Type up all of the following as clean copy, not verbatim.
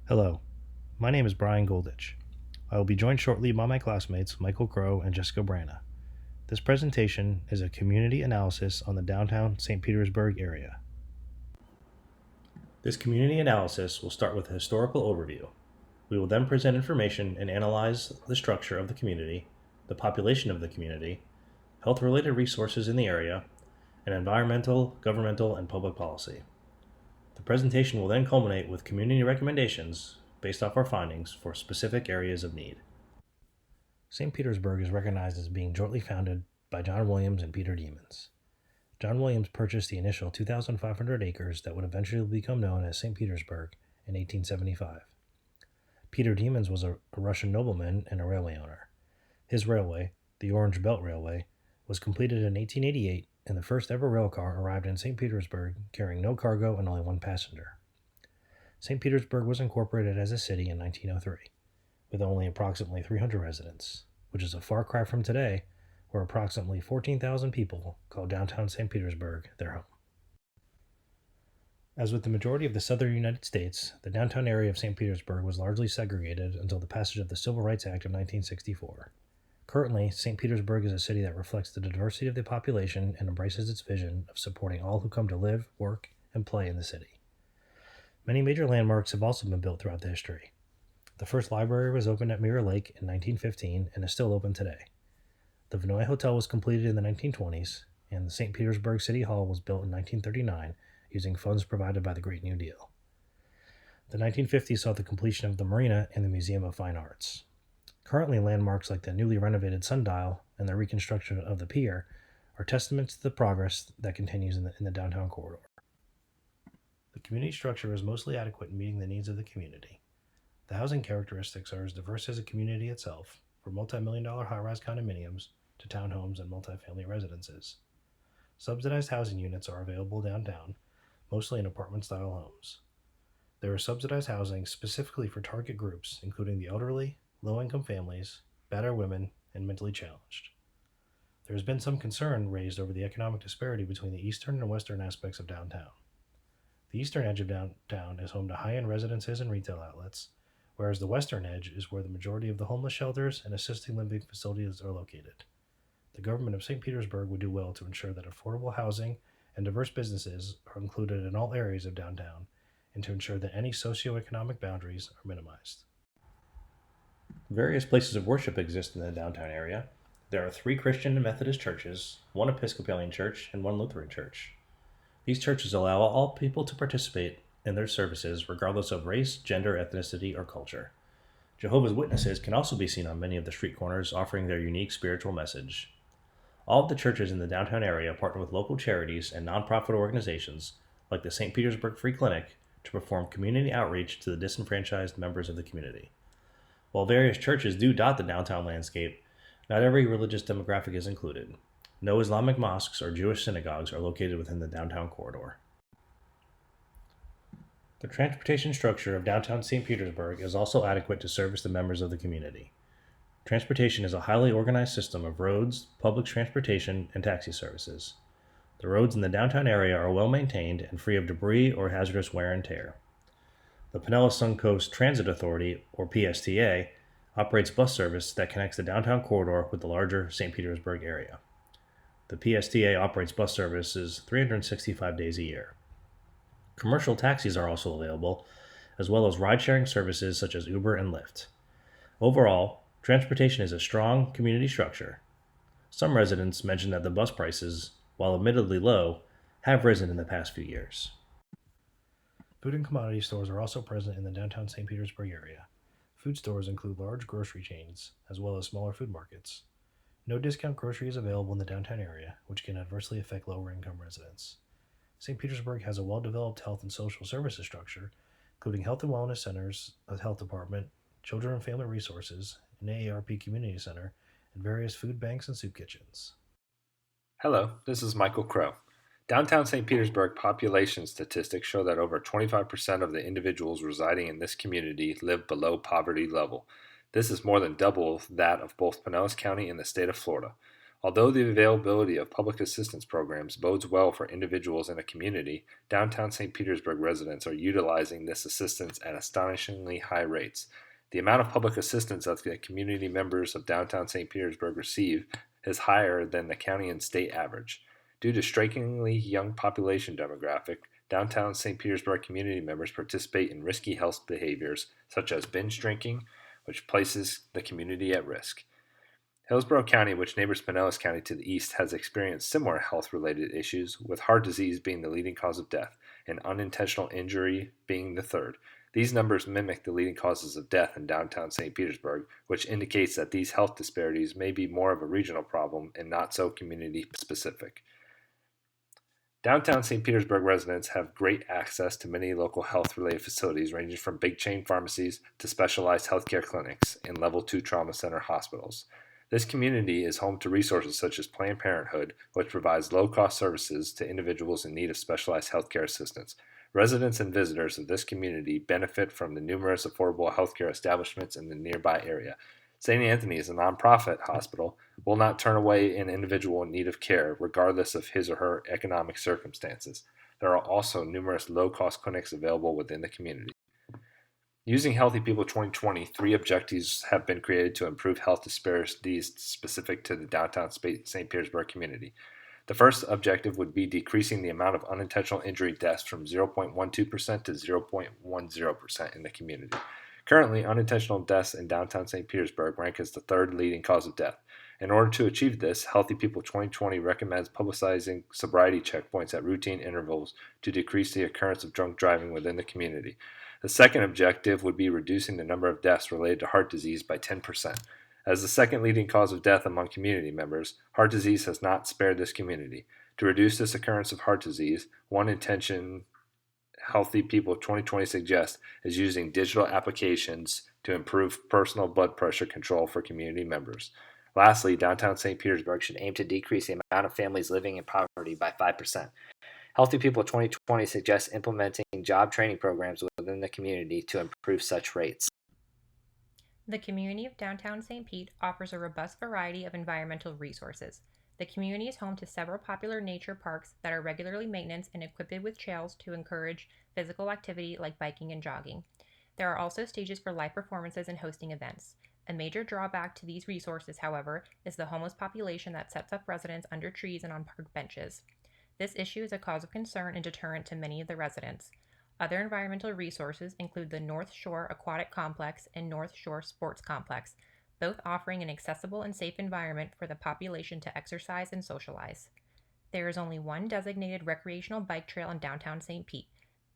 Hello, my name is Brian Golditch. I will be joined shortly by my classmates Michael Crow and Jessica Brana. This presentation is a community analysis on the downtown St. Petersburg area. This community analysis will start with a historical overview. We will then present information and analyze the structure of the community, the population of the community, health-related resources in the area, and environmental, governmental, and public policy. The presentation will then culminate with community recommendations based off our findings for specific areas of need. St. Petersburg is recognized as being jointly founded by John Williams and Peter Demons. John Williams purchased the initial 2,500 acres that would eventually become known as St. Petersburg in 1875. Peter Demons was a Russian nobleman and a railway owner. His railway, the Orange Belt Railway, was completed in 1888, and the first ever railcar arrived in St. Petersburg carrying no cargo and only one passenger. St. Petersburg was incorporated as a city in 1903, with only approximately 300 residents, which is a far cry from today, where approximately 14,000 people call downtown St. Petersburg their home. As with the majority of the southern United States, the downtown area of St. Petersburg was largely segregated until the passage of the Civil Rights Act of 1964. Currently, St. Petersburg is a city that reflects the diversity of the population and embraces its vision of supporting all who come to live, work, and play in the city. Many major landmarks have also been built throughout the history. The first library was opened at Mirror Lake in 1915 and is still open today. The Vinoy Hotel was completed in the 1920s, and the St. Petersburg City Hall was built in 1939 using funds provided by the Great New Deal. The 1950s saw the completion of the marina and the Museum of Fine Arts. Currently, landmarks like the newly renovated sundial and the reconstruction of the pier are testaments to the progress that continues in the downtown corridor. The community structure is mostly adequate in meeting the needs of the community. The housing characteristics are as diverse as the community itself, from multi-million-dollar high-rise condominiums to townhomes and multifamily residences. Subsidized housing units are available downtown, mostly in apartment-style homes. There is subsidized housing specifically for target groups, including the elderly, low-income families, battered women, and mentally challenged. There has been some concern raised over the economic disparity between the eastern and western aspects of downtown. The eastern edge of downtown is home to high-end residences and retail outlets, whereas the western edge is where the majority of the homeless shelters and assisted living facilities are located. The government of St. Petersburg would do well to ensure that affordable housing and diverse businesses are included in all areas of downtown, and to ensure that any socioeconomic boundaries are minimized. Various places of worship exist in the downtown area. There are 3 Christian and Methodist churches, 1 Episcopalian church, and 1 Lutheran church. These churches allow all people to participate in their services regardless of race, gender, ethnicity, or culture. Jehovah's Witnesses can also be seen on many of the street corners offering their unique spiritual message. All of the churches in the downtown area partner with local charities and nonprofit organizations like the St. Petersburg Free Clinic to perform community outreach to the disenfranchised members of the community. While various churches do dot the downtown landscape, not every religious demographic is included. No Islamic mosques or Jewish synagogues are located within the downtown corridor. The transportation structure of downtown St. Petersburg is also adequate to service the members of the community. Transportation is a highly organized system of roads, public transportation, and taxi services. The roads in the downtown area are well maintained and free of debris or hazardous wear and tear. The Pinellas Suncoast Transit Authority, or PSTA, operates bus service that connects the downtown corridor with the larger St. Petersburg area. The PSTA operates bus services 365 days a year. Commercial taxis are also available, as well as ride-sharing services such as Uber and Lyft. Overall, transportation is a strong community structure. Some residents mention that the bus prices, while admittedly low, have risen in the past few years. Food and commodity stores are also present in the downtown St. Petersburg area. Food stores include large grocery chains, as well as smaller food markets. No discount grocery is available in the downtown area, which can adversely affect lower-income residents. St. Petersburg has a well-developed health and social services structure, including health and wellness centers, a health department, children and family resources, an AARP community center, and various food banks and soup kitchens. Hello, this is Michael Crow. Downtown St. Petersburg population statistics show that over 25% of the individuals residing in this community live below poverty level. This is more than double that of both Pinellas County and the state of Florida. Although the availability of public assistance programs bodes well for individuals in a community, downtown St. Petersburg residents are utilizing this assistance at astonishingly high rates. The amount of public assistance that the community members of downtown St. Petersburg receive is higher than the county and state average. Due to strikingly young population demographic, downtown St. Petersburg community members participate in risky health behaviors such as binge drinking, which places the community at risk. Hillsborough County, which neighbors Pinellas County to the east, has experienced similar health-related issues, with heart disease being the leading cause of death and unintentional injury being the third. These numbers mimic the leading causes of death in downtown St. Petersburg, which indicates that these health disparities may be more of a regional problem and not so community-specific. Downtown St. Petersburg residents have great access to many local health-related facilities ranging from big chain pharmacies to specialized healthcare clinics and Level 2 trauma center hospitals. This community is home to resources such as Planned Parenthood, which provides low-cost services to individuals in need of specialized healthcare assistance. Residents and visitors of this community benefit from the numerous affordable healthcare establishments in the nearby area. St. Anthony's, a nonprofit hospital, will not turn away an individual in need of care, regardless of his or her economic circumstances. There are also numerous low-cost clinics available within the community. Using Healthy People 2020, 3 objectives have been created to improve health disparities specific to the downtown St. Petersburg community. The first objective would be decreasing the amount of unintentional injury deaths from 0.12% to 0.10% in the community. Currently, unintentional deaths in downtown St. Petersburg rank as the third leading cause of death. In order to achieve this, Healthy People 2020 recommends publicizing sobriety checkpoints at routine intervals to decrease the occurrence of drunk driving within the community. The second objective would be reducing the number of deaths related to heart disease by 10%. As the second leading cause of death among community members, heart disease has not spared this community. To reduce this occurrence of heart disease, one intention Healthy People 2020 suggests is using digital applications to improve personal blood pressure control for community members. Lastly, downtown St. Petersburg should aim to decrease the amount of families living in poverty by 5%. Healthy People 2020 suggests implementing job training programs within the community to improve such rates. The community of downtown St. Pete offers a robust variety of environmental resources. The community is home to several popular nature parks that are regularly maintained and equipped with trails to encourage physical activity like biking and jogging. There are also stages for live performances and hosting events. A major drawback to these resources, however, is the homeless population that sets up residents under trees and on park benches. This issue is a cause of concern and deterrent to many of the residents. Other environmental resources include the North Shore Aquatic Complex and North Shore Sports Complex, both offering an accessible and safe environment for the population to exercise and socialize. There is only one designated recreational bike trail in downtown St. Pete.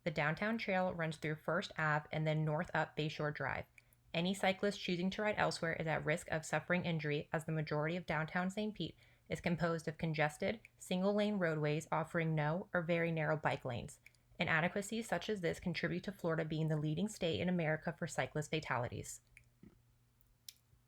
The downtown trail runs through First Ave and then north up Bayshore Drive. Any cyclist choosing to ride elsewhere is at risk of suffering injury, as the majority of downtown St. Pete is composed of congested, single-lane roadways offering no or very narrow bike lanes. Inadequacies such as this contribute to Florida being the leading state in America for cyclist fatalities.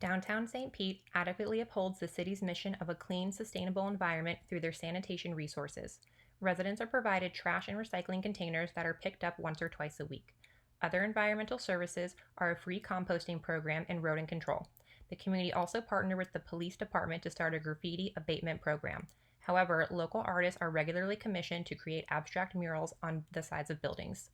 Downtown St. Pete adequately upholds the city's mission of a clean, sustainable environment through their sanitation resources. Residents are provided trash and recycling containers that are picked up once or twice a week. Other environmental services are a free composting program and rodent control. The community also partnered with the police department to start a graffiti abatement program. However, local artists are regularly commissioned to create abstract murals on the sides of buildings.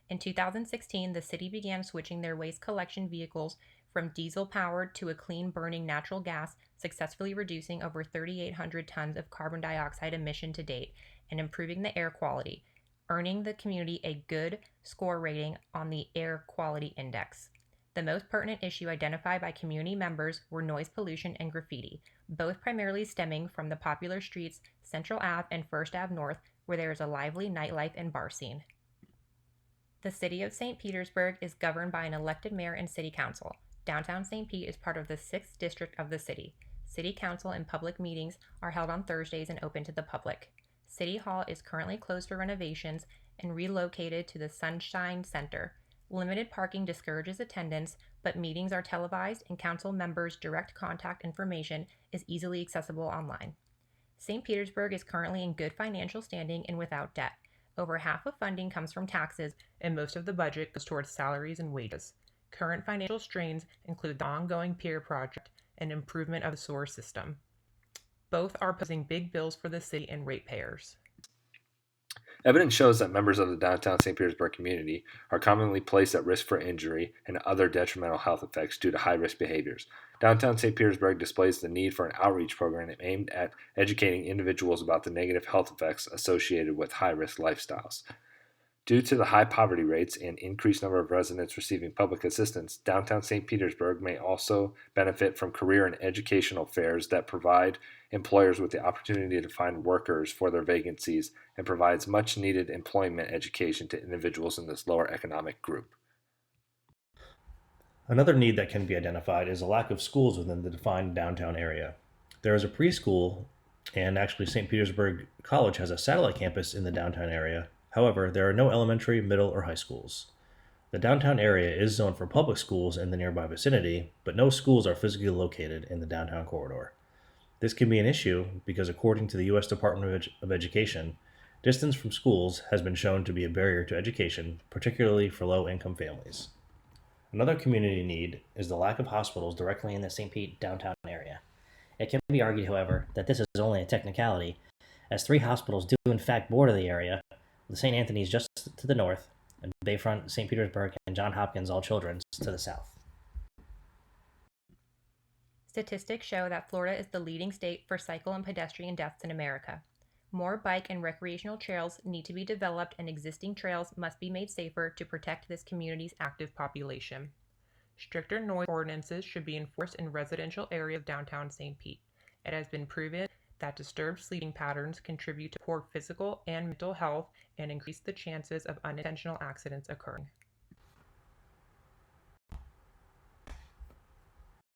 In 2016, the city began switching their waste collection vehicles from diesel-powered to a clean-burning natural gas, successfully reducing over 3,800 tons of carbon dioxide emission to date and improving the air quality, earning the community a good score rating on the Air Quality Index. The most pertinent issue identified by community members were noise pollution and graffiti, both primarily stemming from the popular streets Central Ave and First Ave North, where there is a lively nightlife and bar scene. The City of St. Petersburg is governed by an elected mayor and city council. Downtown St. Pete is part of the 6th district of the city. City council and public meetings are held on Thursdays and open to the public. City Hall is currently closed for renovations and relocated to the Sunshine Center. Limited parking discourages attendance, but meetings are televised and council members' direct contact information is easily accessible online. St. Petersburg is currently in good financial standing and without debt. Over half of funding comes from taxes, and most of the budget goes towards salaries and wages. Current financial strains include the ongoing pier project and improvement of the sewer system. Both are posing big bills for the city and ratepayers. Evidence shows that members of the downtown St. Petersburg community are commonly placed at risk for injury and other detrimental health effects due to high-risk behaviors. Downtown St. Petersburg displays the need for an outreach program aimed at educating individuals about the negative health effects associated with high-risk lifestyles. Due to the high poverty rates and increased number of residents receiving public assistance, downtown St. Petersburg may also benefit from career and educational fairs that provide employers with the opportunity to find workers for their vacancies and provides much needed employment education to individuals in this lower economic group. Another need that can be identified is a lack of schools within the defined downtown area. There is a preschool, and actually, St. Petersburg College has a satellite campus in the downtown area. However, there are no elementary, middle, or high schools. The downtown area is zoned for public schools in the nearby vicinity, but no schools are physically located in the downtown corridor. This can be an issue because, according to the U.S. Department of Education, distance from schools has been shown to be a barrier to education, particularly for low income families. Another community need is the lack of hospitals directly in the St. Pete downtown area. It can be argued, however, that this is only a technicality, as 3 hospitals do in fact border the area, with St. Anthony's just to the north, and Bayfront, St. Petersburg, and Johns Hopkins All Children's to the south. Statistics show that Florida is the leading state for cycle and pedestrian deaths in America. More bike and recreational trails need to be developed, and existing trails must be made safer to protect this community's active population. Stricter noise ordinances should be enforced in residential areas of downtown St. Pete. It has been proven that disturbed sleeping patterns contribute to poor physical and mental health and increase the chances of unintentional accidents occurring.